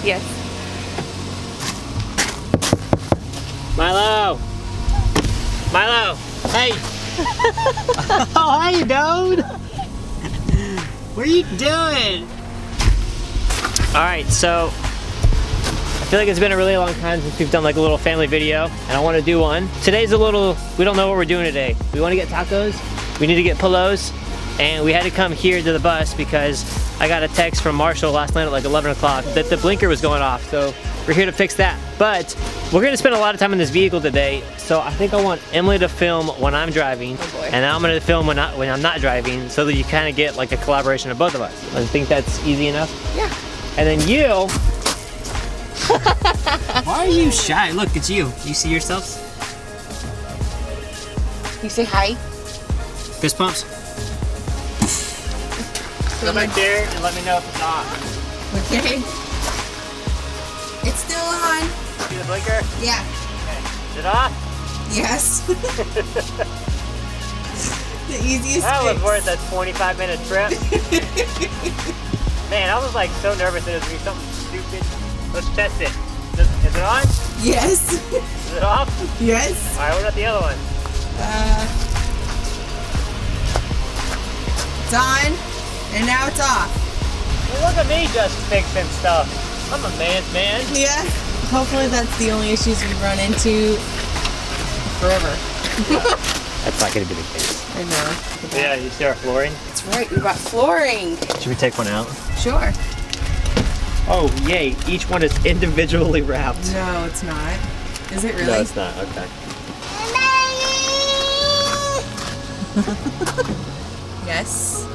Yes. Milo! Milo! Hey! Oh, hey, dude! What are you doing? Alright, so I feel like it's been a really long time since we've done like a little family video, and I want to do one. Today's a little, we don't know what we're doing today. We want to get tacos, we need to get pillows, and we had to come here to the bus because I got a text from Marshall last night at like 11 o'clock that the blinker was going off, so we're here to fix that. But we're gonna spend a lot of time in this vehicle today, so I think I want Emily to film when I'm driving, and I'm gonna film when I'm not driving, so that you kind of get like a collaboration of both of us. I think that's easy enough. Yeah. And then you. Why are you shy? Look, it's you. You see yourselves? You say hi. Fist bumps. Go back there and let me know if it's on. Okay. It's still on. See the blinker? Yeah. Okay. Is it off? Yes. The easiest That was fix. worth a 25-minute trip. Man, I was like so nervous that it was gonna be something stupid. Let's test it. Is it on? Yes. Is it off? Yes. Alright, what about the other one? It's on, and now it's off. Well, look at me just fixing stuff. I'm a man's man. Yeah. Hopefully that's the only issues we run into forever. That's not gonna be the case. I know. Yeah, you see our flooring? That's right, we bought flooring. Should we take one out? Sure. Oh, yay. Each one is individually wrapped. No, it's not. Is it really? No, it's not. Okay. Yes.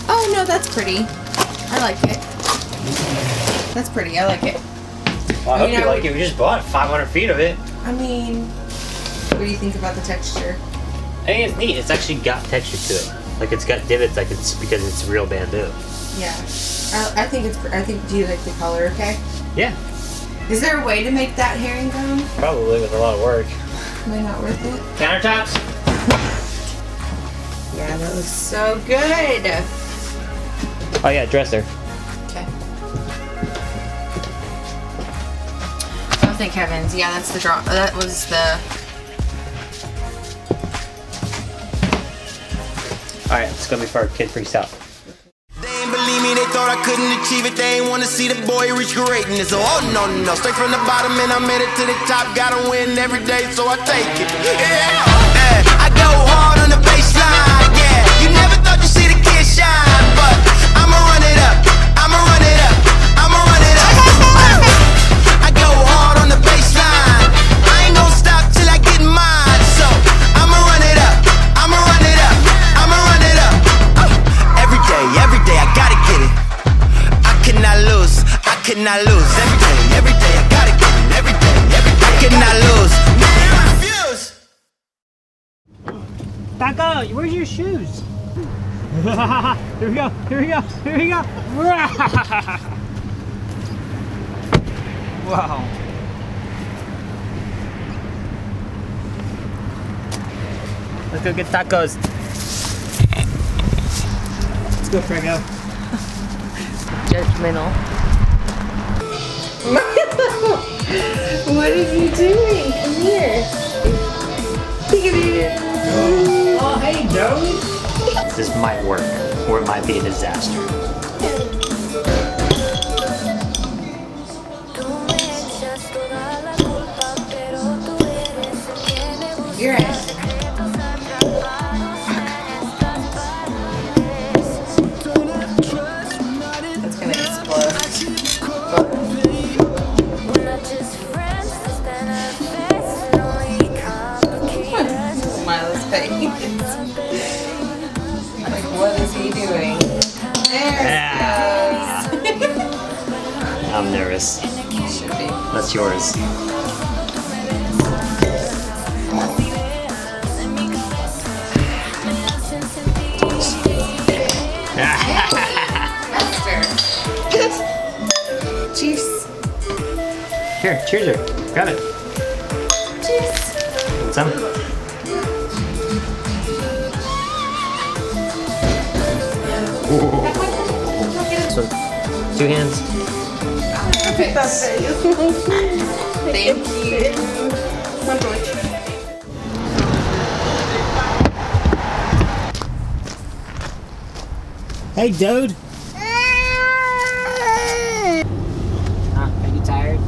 Oh, no, that's pretty. I like it. That's pretty. I like it. Well, I hope you like it. We just bought 500 feet of it. I mean, what do you think about the texture? I think it's neat. It's actually got texture to it. Like it's got divots, like it's because it's real bamboo. Yeah. I think it's. Do you like the color? Okay. Yeah. Is there a way to make that herringbone? Probably with a lot of work. Am I not worth it? Countertops? Yeah, that looks so good. Oh yeah, dresser. Okay. Oh, thank heavens. Yeah, that's the draw. That was the. Alright, it's gonna be for our kid freestyle. They ain't believe me, they thought I couldn't achieve it. They ain't wanna see the boy reach greatness. So, oh no, no, straight from the bottom and I made it to the top. Gotta win every day, so I take it. Yeah, I go hard on the baseline. Yeah, you never thought you'd see the kid shine, but I'ma run it up. I'ma run it up. I'ma run it up. I go hard on the baseline. I ain't gonna stop till I get mine. So I'ma run it up. I'ma run it up. I'ma run it up. Every day I gotta get it. I cannot lose. I cannot lose. Every day I gotta get it. Every day I cannot lose. Man, I refuse. Taco, where's your shoes? Here we go, here we go, here we go. Wow. Let's go get tacos. Let's go, Frego. Judgmental. What is he doing? Come here. Oh, hey, dude. This might work, or it might be a disaster. You're in. That's gonna explode. Milo's face. Like, what is he doing? There it goes. I'm nervous. Should be. That's yours. Cheers. Here, cheers her. Grab it. Cheers. Want some? this with 2 hands. Perfect. Thank you. Hey, dude. Are you tired?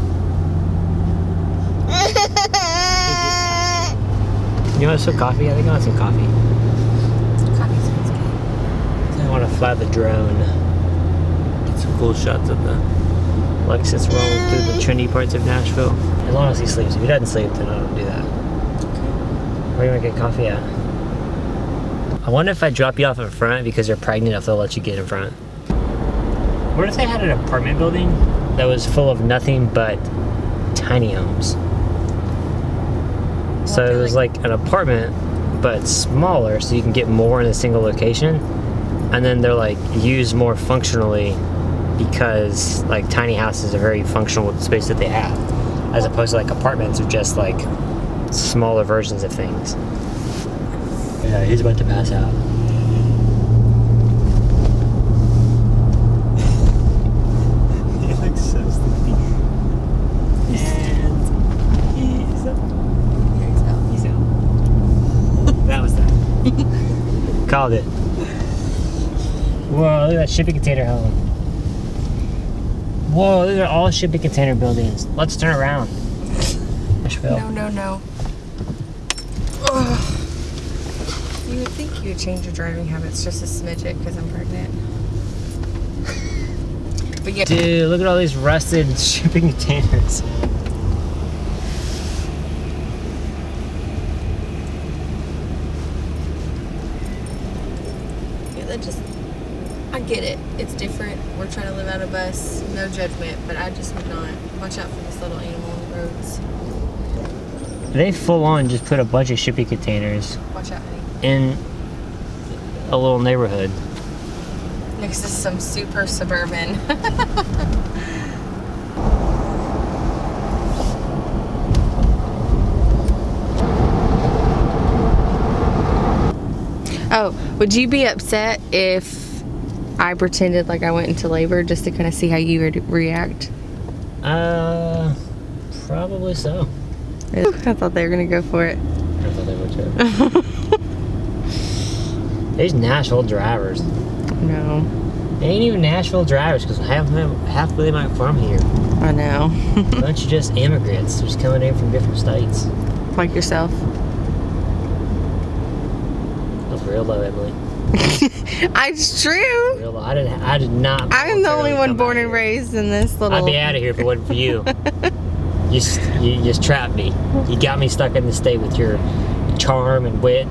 You want some coffee? I think I want some coffee. Coffee sounds good. I want to fly the drone. Get some cool shots of the Lexus rolling through the trendy parts of Nashville. As long as he sleeps. If he doesn't sleep, then I don't do that. Where do you want to get coffee at? I wonder if I drop you off in front because you're pregnant, if they'll let you get in front. What if they had an apartment building that was full of nothing but tiny homes? So it was like an apartment, but smaller, so you can get more in a single location. And then they're like used more functionally because like tiny houses are very functional with the space that they have, as opposed to like apartments are just like smaller versions of things. Yeah, he's about to pass out. He looks so sleepy. And he's out. He's out. That was that. Called it. Whoa, look at that shipping container home. Whoa, these are all shipping container buildings. Let's turn around. Nashville. No. Ugh. You would think you would change your driving habits just a smidget because I'm pregnant. But yeah. Dude, look at all these rusted shipping containers. Yeah, that just, I get it. It's different. We're trying to live out of us. No judgment, but I just would not. Watch out for this little animal on the roads. They full on just put a bunch of shipping containers Watch out, honey. in a little neighborhood. Next to some super suburban. Oh, would you be upset if I pretended like I went into labor just to kind of see how you would react? Probably so. I thought they were gonna go for it. I thought they would too. These Nashville drivers. No. They ain't even Nashville drivers because half of them aren't from here. I know. A bunch of just immigrants just coming in from different states. Like yourself. That's real low, Emily. It's true. Real low. I did not. I'm the only voluntarily one come born out and here. raised in this little. I'd be out of here if it wasn't for you. You just trapped me. You got me stuck in the state with your charm and wit.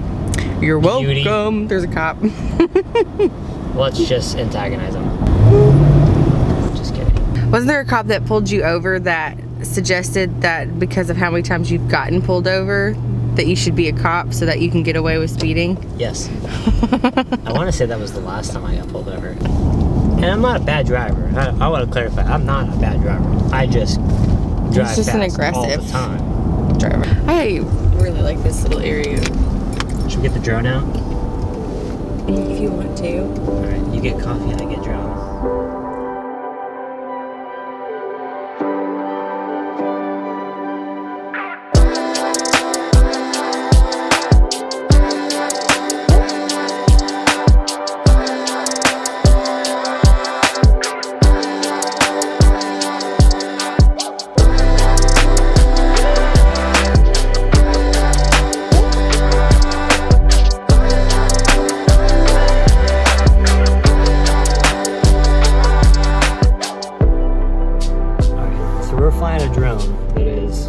You're beauty. welcome. There's a cop. Let's just antagonize them. Just kidding. Wasn't there a cop that pulled you over that suggested that because of how many times you've gotten pulled over, that you should be a cop so that you can get away with speeding? Yes. I want to say that was the last time I got pulled over. And I'm not a bad driver. I want to clarify. I'm not a bad driver. I just drive just fast an aggressive all the time. driver. I really like this little area. Should we get the drone out? If you want to. Alright, you get coffee, I get drone. We're flying a drone that is...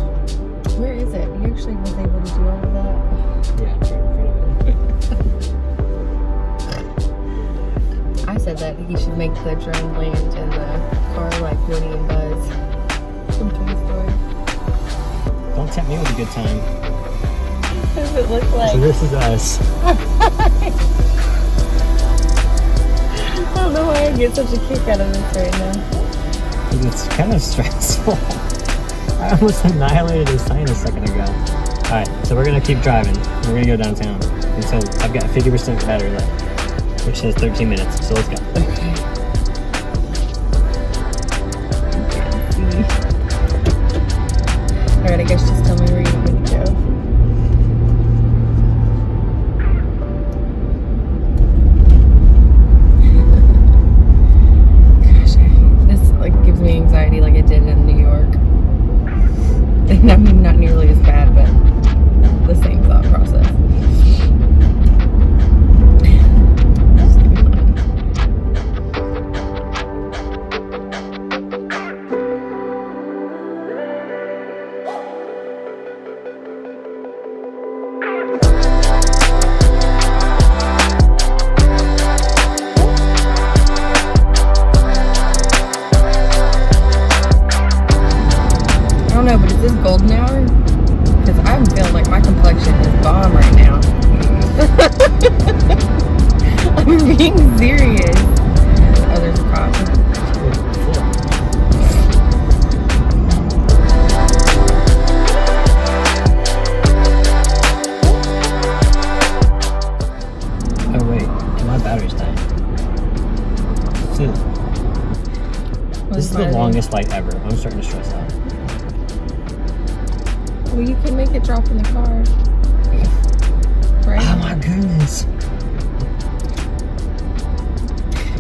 Where is it? You actually was able to do all of that? Yeah, it's right in front of it. I said that you should make the drone land in the car like Woody and Buzz from Toy Story. Don't tempt me with a good time. What does it look like? So this is us. I don't know why I get such a kick out of this right now. It's kind of stressful. I almost annihilated a sign a second ago. Alright, so we're going to keep driving. We're going to go downtown. And so I've got 50% battery left, which says 13 minutes. So let's go. right, I guess just tell me where you want me to go. Gosh, this like gives me anxiety like it did in New York. And I mean, not nearly as bad, but the same thought process. I don't know, but is this golden hour? Because I'm feeling like my complexion is bomb right now. I'm being serious. Oh, there's a cop. Oh wait, my battery's dying. Dude, this is the longest light ever. I'm starting to stress out. Well, you can make it drop in the car. Right? Oh my goodness.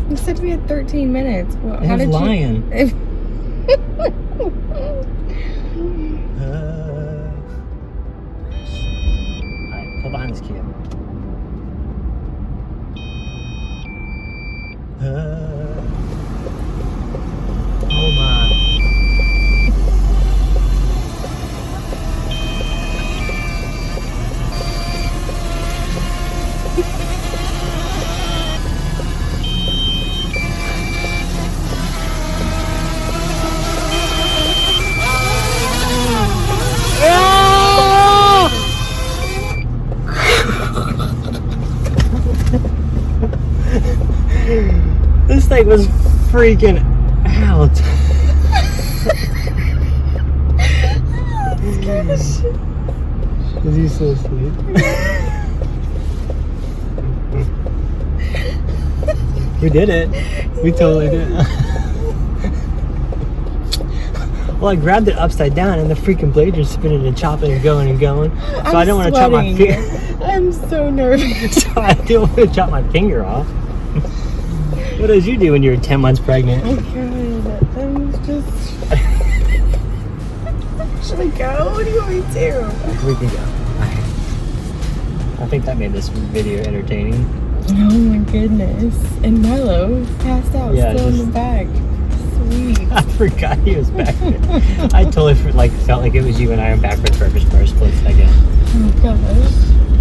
You said we had 13 minutes. Well, how did lying. you... Alright, pull behind this cube. Oh my. This thing was freaking out. Is he so asleep? We did it. We totally did it. Well, I grabbed it upside down and the freaking blades are spinning and chopping and going and going. So I don't want to chop my finger. I'm so nervous. So I didn't want to chop my finger off. What did you do when you were 10 months pregnant? Oh god, that was just... Should I go? What do you want me to do? We can go. I think that made this video entertaining. Oh my goodness. And Milo passed out still in the back. Sweet. I forgot he was back there. I totally felt like it was you and I on Backward Purpose for a split second. Oh gosh.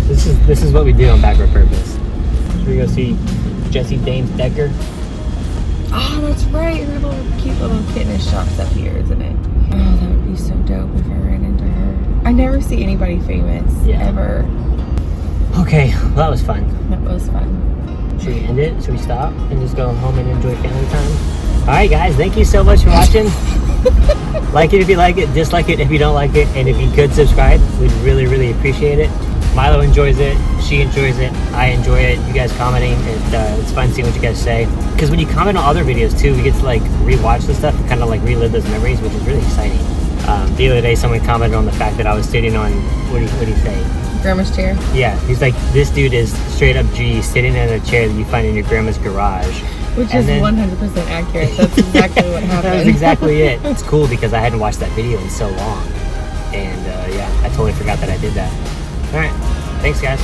This is what we do on Backward Purpose. Should we go see Jessie Dames Decker? Oh, that's right. Her little cute little kittenish shop's up here, isn't it? Oh, that would be so dope if I ran into her. I never see anybody famous ever. Okay, well, that was fun. That was fun. Should we end it? Should we stop and just go home and enjoy family time? Alright guys, thank you so much for watching. Like it if you like it, dislike it if you don't like it, and if you could subscribe, we'd really, really appreciate it. Milo enjoys it, she enjoys it, I enjoy it. You guys commenting, it's fun seeing what you guys say. Because when you comment on other videos too, we get to like rewatch the stuff and kind of like relive those memories, which is really exciting. The other day someone commented on the fact that I was sitting on, what do you say? Grandma's chair? Yeah, he's like, this dude is straight up G, sitting in a chair that you find in your grandma's garage. Which is 100% accurate. That's exactly what happened. That was exactly it. It's cool because I hadn't watched that video in so long. And yeah, I totally forgot that I did that. Alright, thanks guys.